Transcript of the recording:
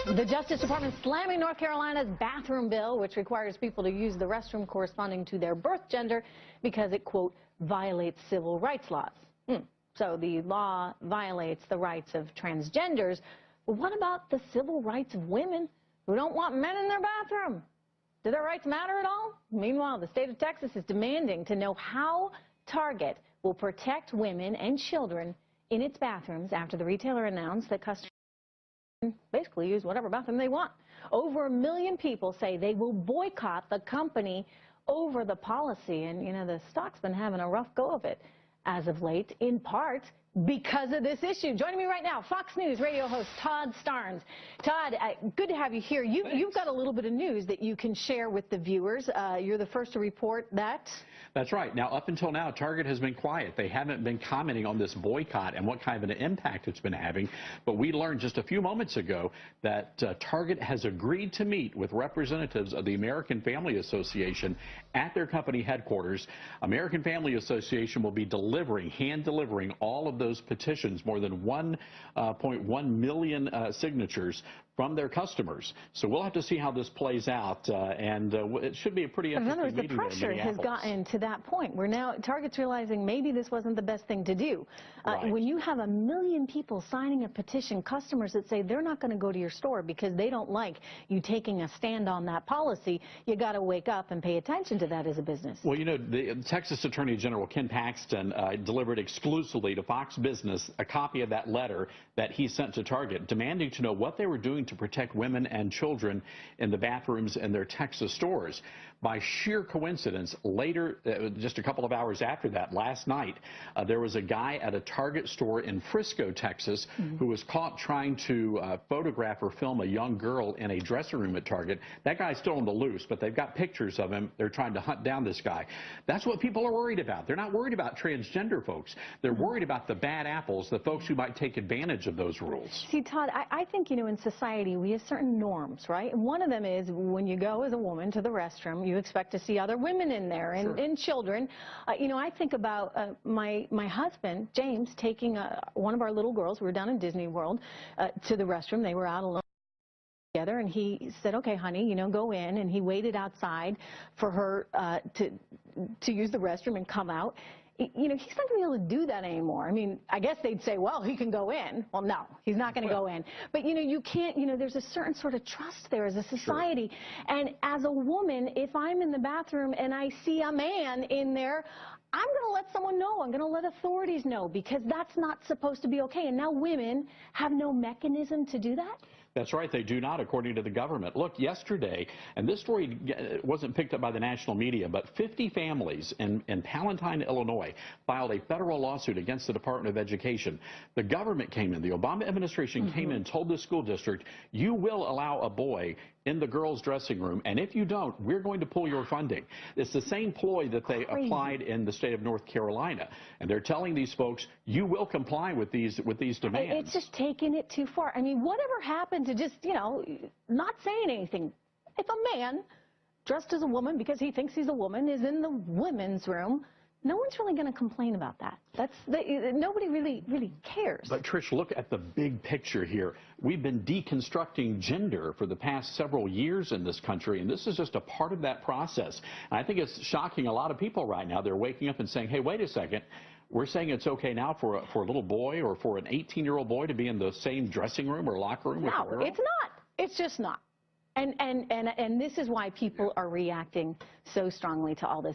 The Justice Department slamming North Carolina's bathroom bill, which requires people to use the restroom corresponding to their birth gender because it, quote, violates civil rights laws. So the law violates the rights of transgenders. But what about the civil rights of women who don't want men in their bathroom? Do their rights matter at all? Meanwhile, the state of Texas is demanding to know how Target will protect women and children in its bathrooms after the retailer announced that customers basically use whatever bathroom they want. Over 1 million people say they will boycott the company over the policy. And, you know, the stock's been having a rough go of it as of late, in part because of this issue. Joining me right now, Fox News radio host Todd Starnes. Todd, good to have you here. You've got a little bit of news that you can share with the viewers. You're the first to report that. That's right. Now, up until now, Target has been quiet. They haven't been commenting on this boycott and what kind of an impact it's been having. But we learned just a few moments ago that Target has agreed to meet with representatives of the American Family Association at their company headquarters. American Family Association will be hand delivering all of those petitions, more than 1.1 million signatures from their customers. So we'll have to see how this plays out, and it should be a pretty interesting meeting. In other words, the pressure has gotten to that point where now Target's realizing maybe this wasn't the best thing to do. Right. When you have 1 million people signing a petition, customers that say they're not going to go to your store because they don't like you taking a stand on that policy, you got to wake up and pay attention to that as a business. Well, you know, the Texas Attorney General Ken Paxton delivered exclusively to Fox Business a copy of that letter that he sent to Target, demanding to know what they were doing to protect women and children in the bathrooms in their Texas stores. By sheer coincidence, later, just a couple of hours after that, last night, there was a guy at a Target store in Frisco, Texas, who was caught trying to photograph or film a young girl in a dressing room at Target. That guy's still on the loose, but they've got pictures of him. They're trying to hunt down this guy. That's what people are worried about. They're not worried about transgender folks. They're worried about the bad apples, the folks who might take advantage of those rules. See, Todd, I think, you know, in society we have certain norms, right? And one of them is when you go as a woman to the restroom, you expect to see other women in there and children. You know, I think about my husband, James, taking one of our little girls, we were down in Disney World, to the restroom. They were out alone together, and he said, okay, honey, you know, go in. And he waited outside for her to use the restroom and come out. You know, he's not going to be able to do that anymore. I mean, I guess they'd say, well, he can go in. Well, no, he's not going to go in. But, you know, you can't, you know, there's a certain sort of trust there as a society. Sure. And as a woman, if I'm in the bathroom and I see a man in there, I'm going to let someone know. I'm going to let authorities know, because that's not supposed to be okay. And now women have no mechanism to do that? That's right. They do not, according to the government. Look, yesterday, and this story wasn't picked up by the national media, but 50 families in Palatine, Illinois, filed a federal lawsuit against the Department of Education. The government came in, the Obama administration came in and told the school district, you will allow a boy in the girls' dressing room, and if you don't, we're going to pull your funding. It's the same ploy that they applied in the state of North Carolina, and they're telling these folks, you will comply with these demands. It's just taking it too far. I mean, whatever happened to just, you know, not saying anything? If a man dressed as a woman because he thinks he's a woman is in the women's room, no one's really going to complain about that. Nobody really cares. But Trish, look at the big picture here. We've been deconstructing gender for the past several years in this country, and this is just a part of that process. And I think it's shocking a lot of people right now. They're waking up and saying, hey, wait a second. We're saying it's okay now for a little boy or for an 18-year-old boy to be in the same dressing room or locker room with a girl? No, it's not. It's just not. And this is why people are reacting so strongly to all this.